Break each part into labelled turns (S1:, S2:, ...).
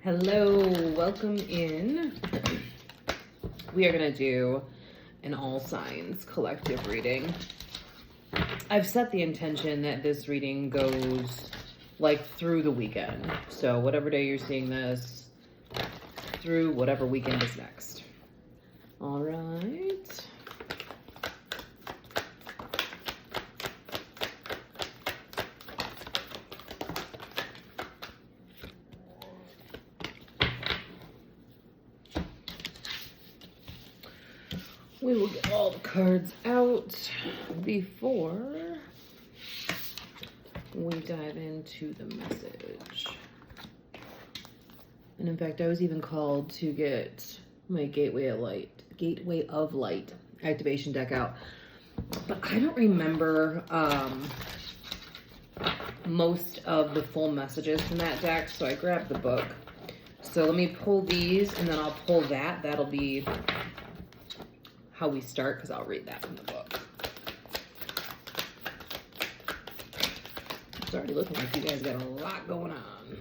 S1: Hello, welcome in. We are going to do an all signs collective reading. I've set the intention that this reading goes like through the weekend. So whatever day you're seeing this, through whatever weekend is next. All right. We will get all the cards out before we dive into the message. And in fact, I was even called to get my Gateway of Light activation deck out. But I don't remember most of the full messages from that deck, so I grabbed the book. So let me pull these and then I'll pull that. That'll be how we start, because I'll read that from the book. It's already looking like you guys got a lot going on.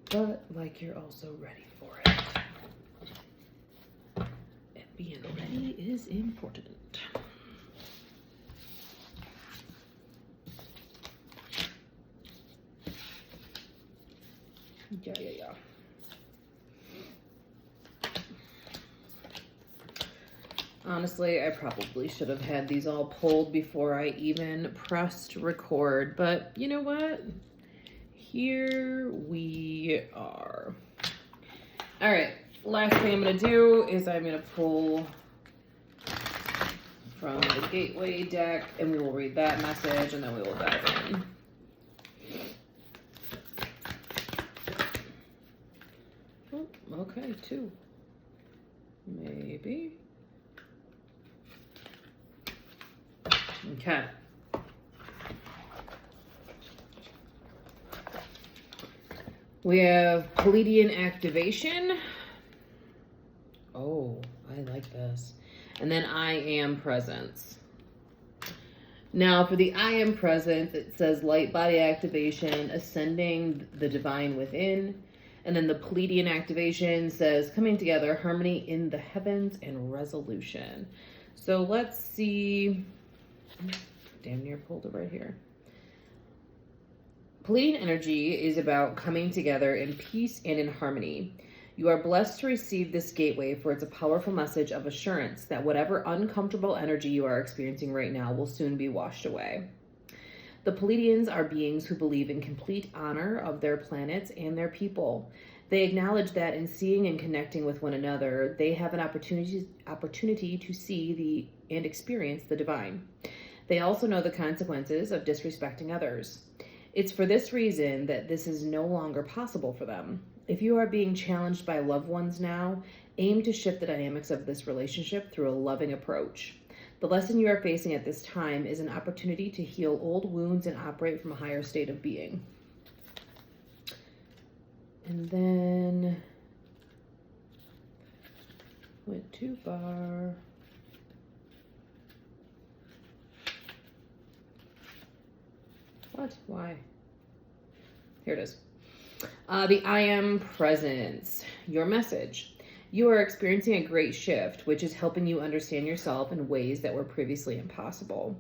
S1: But like you're also ready for it. And being ready is important. Yeah. Honestly, I probably should have had these all pulled before I even pressed record, but you know what? Here we are. All right, last thing I'm gonna do is I'm gonna pull from the Gateway deck and we will read that message and then we will dive in. Oh, okay, 2. Maybe. Okay. We have Pleiadian activation. Oh, I like this. And then I am presence. Now for the I am presence, it says light body activation, ascending the divine within. And then the Pleiadian activation says coming together, harmony in the heavens and resolution. So let's see. Damn near pulled it right here. Pleiadian energy is about coming together in peace and in harmony. You are blessed to receive this gateway, for it's a powerful message of assurance that whatever uncomfortable energy you are experiencing right now will soon be washed away. The Pleiadians are beings who believe in complete honor of their planets and their people. They acknowledge that in seeing and connecting with one another, they have an opportunity to see and experience the divine. They also know the consequences of disrespecting others. It's for this reason that this is no longer possible for them. If you are being challenged by loved ones now, aim to shift the dynamics of this relationship through a loving approach. The lesson you are facing at this time is an opportunity to heal old wounds and operate from a higher state of being. And then went too far. What? Why? Here it is. The I am presence. Your message. You are experiencing a great shift, which is helping you understand yourself in ways that were previously impossible.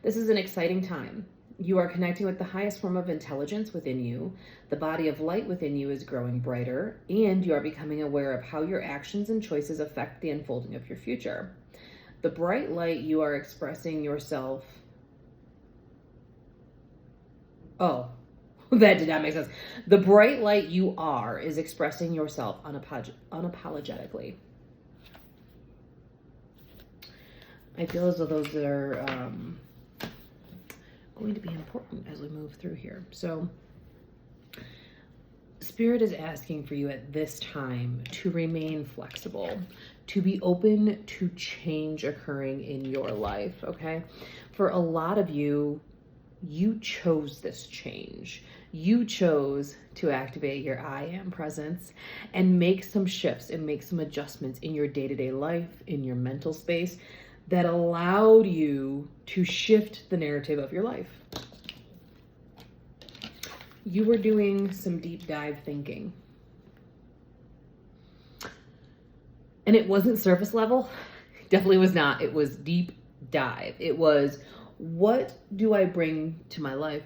S1: This is an exciting time. You are connecting with the highest form of intelligence within you. The body of light within you is growing brighter, and you are becoming aware of how your actions and choices affect the unfolding of your future. The bright light you are expressing yourself. Oh, that did not make sense. The bright light you are is expressing yourself unapologetically. I feel as though those are going to be important as we move through here. So Spirit is asking for you at this time to remain flexible, to be open to change occurring in your life, okay? For a lot of you, you chose this change. You chose to activate your I am presence and make some shifts and make some adjustments in your day-to-day life, in your mental space that allowed you to shift the narrative of your life. you were doing some deep dive thinking. And it wasn't surface level. Definitely was not. It was deep dive. It was, what do I bring to my life?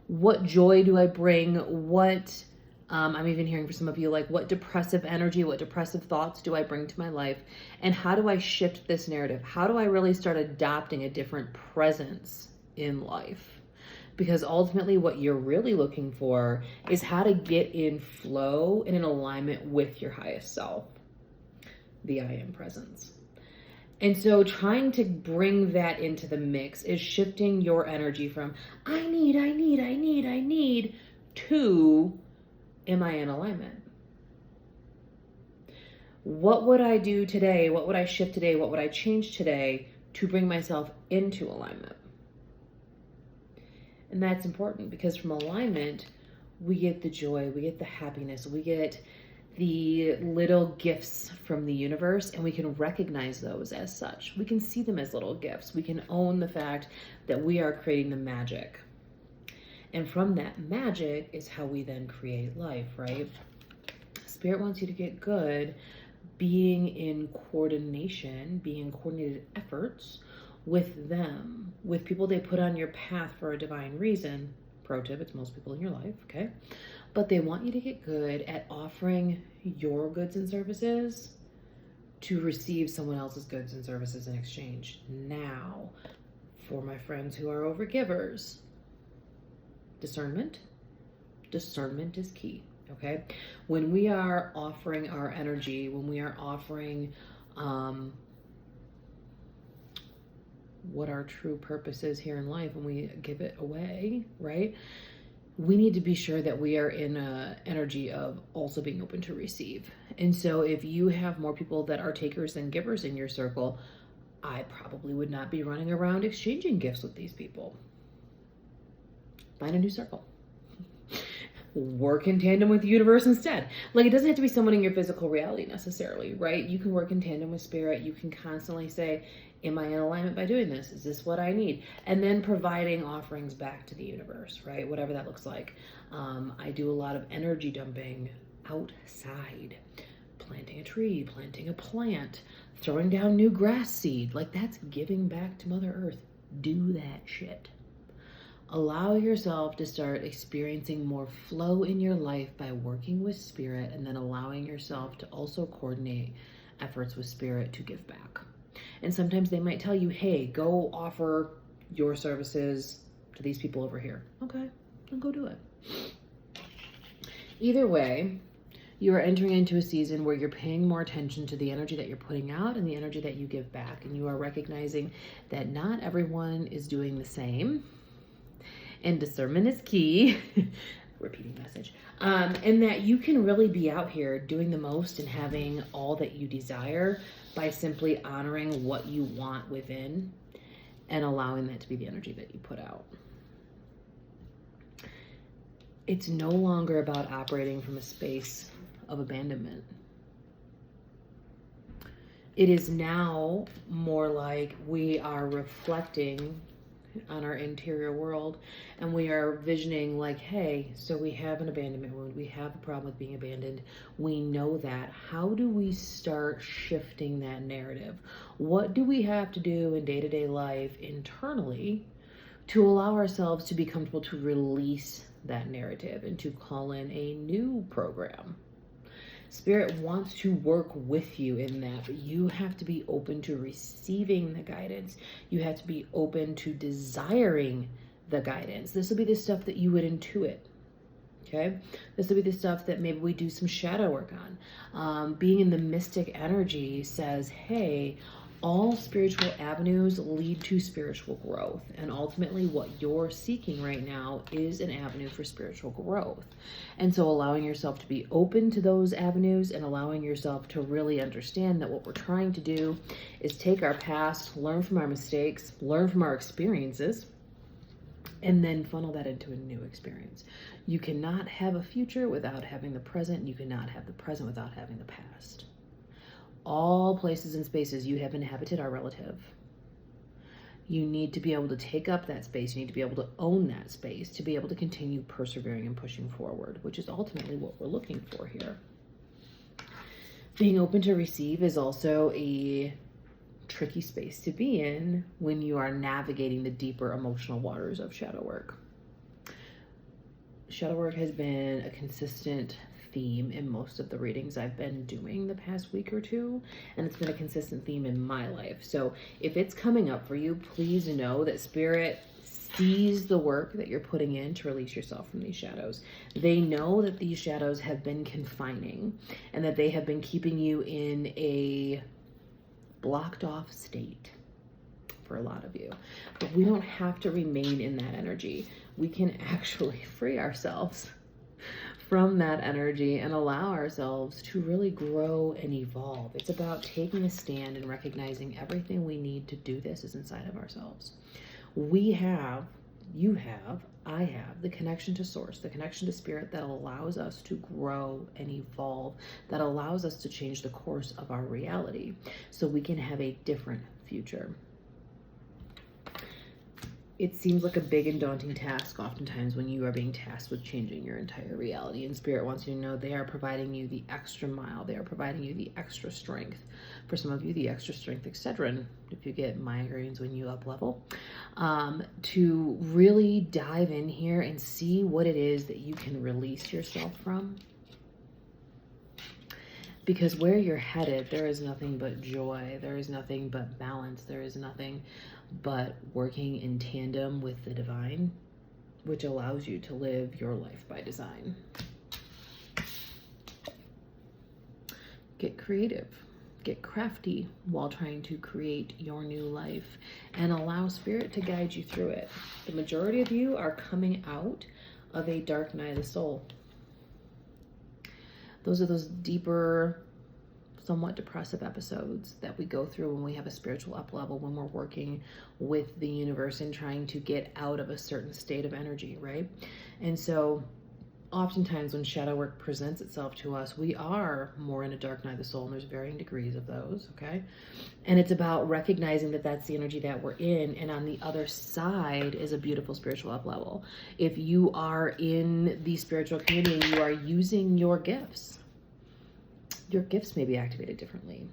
S1: What joy do I bring? What, I'm even hearing for some of you, like, what depressive energy, what depressive thoughts do I bring to my life? And how do I shift this narrative? How do I really start adopting a different presence in life? Because ultimately what you're really looking for is how to get in flow and in alignment with your highest self, the I am presence. And so trying to bring that into the mix is shifting your energy from I need, to am I in alignment? What would I do today? What would I shift today? What would I change today to bring myself into alignment? And that's important because from alignment, we get the joy, we get the happiness, we get the little gifts from the universe, and we can recognize those as such. We can see them as little gifts. We can own the fact that we are creating the magic. And from that magic is how we then create life, right? Spirit wants you to get good being in coordination, being in coordinated efforts with them, with people they put on your path for a divine reason. Pro tip, it's most people in your life, okay? But they want you to get good at offering your goods and services to receive someone else's goods and services in exchange. Now, for my friends who are overgivers, discernment is key, okay? When we are offering our energy, when we are offering what our true purpose is here in life, when we give it away, right? We need to be sure that we are in an energy of also being open to receive. And so if you have more people that are takers than givers in your circle, I probably would not be running around exchanging gifts with these people. Find a new circle. Work in tandem with the universe instead. Like, it doesn't have to be someone in your physical reality necessarily, right? You can work in tandem with spirit. You can constantly say, am I in alignment by doing this? Is this what I need? And then providing offerings back to the universe, right? Whatever that looks like. I do a lot of energy dumping outside. Planting a tree, planting a plant, throwing down new grass seed. Like, that's giving back to Mother Earth. Do that shit. Allow yourself to start experiencing more flow in your life by working with spirit, and then allowing yourself to also coordinate efforts with spirit to give back. And sometimes they might tell you, hey, go offer your services to these people over here. Okay, then go do it. Either way, you are entering into a season where you're paying more attention to the energy that you're putting out and the energy that you give back. And you are recognizing that not everyone is doing the same. And discernment is key. Repeating message. And that you can really be out here doing the most and having all that you desire by simply honoring what you want within and allowing that to be the energy that you put out. It's no longer about operating from a space of abandonment. It is now more like we are reflecting on our interior world, and we are visioning like, hey, so we have an abandonment wound, we have a problem with being abandoned, we know that. How do we start shifting that narrative? What do we have to do in day-to-day life internally to allow ourselves to be comfortable to release that narrative and to call in a new program? Spirit wants to work with you in that, but you have to be open to receiving the guidance. You have to be open to desiring the guidance. This will be the stuff that you would intuit. Okay? This will be the stuff that maybe we do some shadow work on. Being in the mystic energy says, hey, all spiritual avenues lead to spiritual growth. And ultimately what you're seeking right now is an avenue for spiritual growth. And so allowing yourself to be open to those avenues and allowing yourself to really understand that what we're trying to do is take our past, learn from our mistakes, learn from our experiences, and then funnel that into a new experience. You cannot have a future without having the present. You cannot have the present without having the past. All places and spaces you have inhabited are relative. You need to be able to take up that space. You need to be able to own that space to be able to continue persevering and pushing forward, which is ultimately what we're looking for here. Being open to receive is also a tricky space to be in when you are navigating the deeper emotional waters of shadow work. Shadow work has been a consistent theme in most of the readings I've been doing the past week or two, and it's been a consistent theme in my life. So if it's coming up for you, please know that Spirit sees the work that you're putting in to release yourself from these shadows. They know that these shadows have been confining and that they have been keeping you in a blocked off state for a lot of you. But we don't have to remain in that energy. We can actually free ourselves from that energy and allow ourselves to really grow and evolve. It's about taking a stand and recognizing everything we need to do this is inside of ourselves. We have, you have, I have the connection to source, the connection to spirit that allows us to grow and evolve, that allows us to change the course of our reality so we can have a different future. It seems like a big and daunting task oftentimes when you are being tasked with changing your entire reality, and Spirit wants you to know they are providing you the extra mile. They are providing you the extra strength. For some of you, the extra strength, etc. If you get migraines when you up level, to really dive in here and see what it is that you can release yourself from. Because where you're headed, there is nothing but joy. There is nothing but balance. There is nothing but working in tandem with the divine, which allows you to live your life by design. Get creative. Get crafty while trying to create your new life and allow Spirit to guide you through it. The majority of you are coming out of a dark night of the soul. Those are those deeper, somewhat depressive episodes that we go through when we have a spiritual up level, when we're working with the universe and trying to get out of a certain state of energy, right? And so oftentimes when shadow work presents itself to us, we are more in a dark night of the soul, and there's varying degrees of those, okay? And it's about recognizing that that's the energy that we're in, and on the other side is a beautiful spiritual up level. If you are in the spiritual community and you are using your gifts may be activated differently.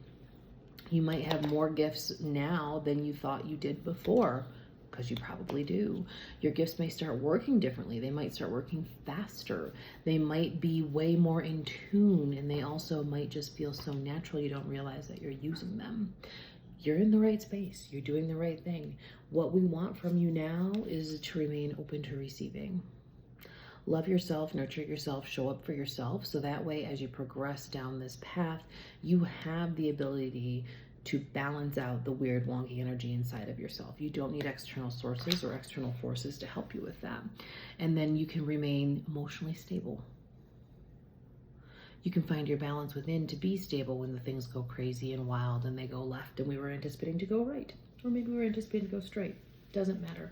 S1: You might have more gifts now than you thought you did before, because you probably do. Your gifts may start working differently. They might start working faster. They might be way more in tune, and they also might just feel so natural you don't realize that you're using them. You're in the right space. You're doing the right thing. What we want from you now is to remain open to receiving. Love yourself, nurture yourself, show up for yourself, so that way as you progress down this path, you have the ability to balance out the weird, wonky energy inside of yourself. You don't need external sources or external forces to help you with that. And then you can remain emotionally stable. You can find your balance within to be stable when the things go crazy and wild and they go left and we were anticipating to go right. Or maybe we were anticipating to go straight. Doesn't matter.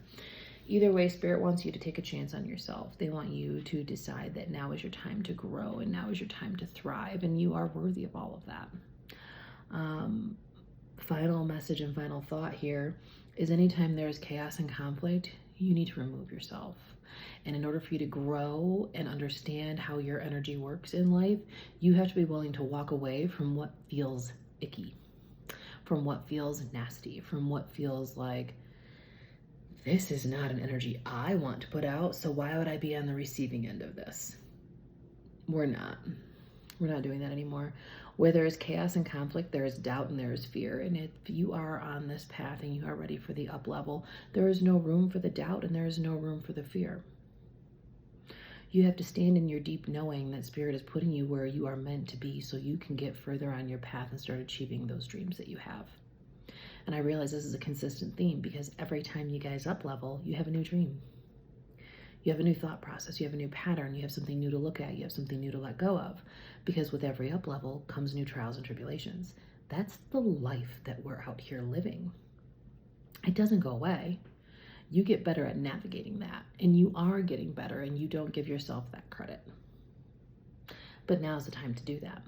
S1: Either way, Spirit wants you to take a chance on yourself. They want you to decide that now is your time to grow and now is your time to thrive, and you are worthy of all of that. Final message and final thought here is anytime there is chaos and conflict, you need to remove yourself. And in order for you to grow and understand how your energy works in life, you have to be willing to walk away from what feels icky, from what feels nasty, from what feels like, this is not an energy I want to put out, so why would I be on the receiving end of this? We're not doing that anymore. Where there is chaos and conflict, there is doubt and there is fear. And if you are on this path and you are ready for the up level, there is no room for the doubt and there is no room for the fear. You have to stand in your deep knowing that Spirit is putting you where you are meant to be so you can get further on your path and start achieving those dreams that you have. And I realize this is a consistent theme because every time you guys up level, you have a new dream. You have a new thought process. You have a new pattern. You have something new to look at. You have something new to let go of. Because with every up level comes new trials and tribulations. That's the life that we're out here living. It doesn't go away. You get better at navigating that. And you are getting better, and you don't give yourself that credit. But now's the time to do that.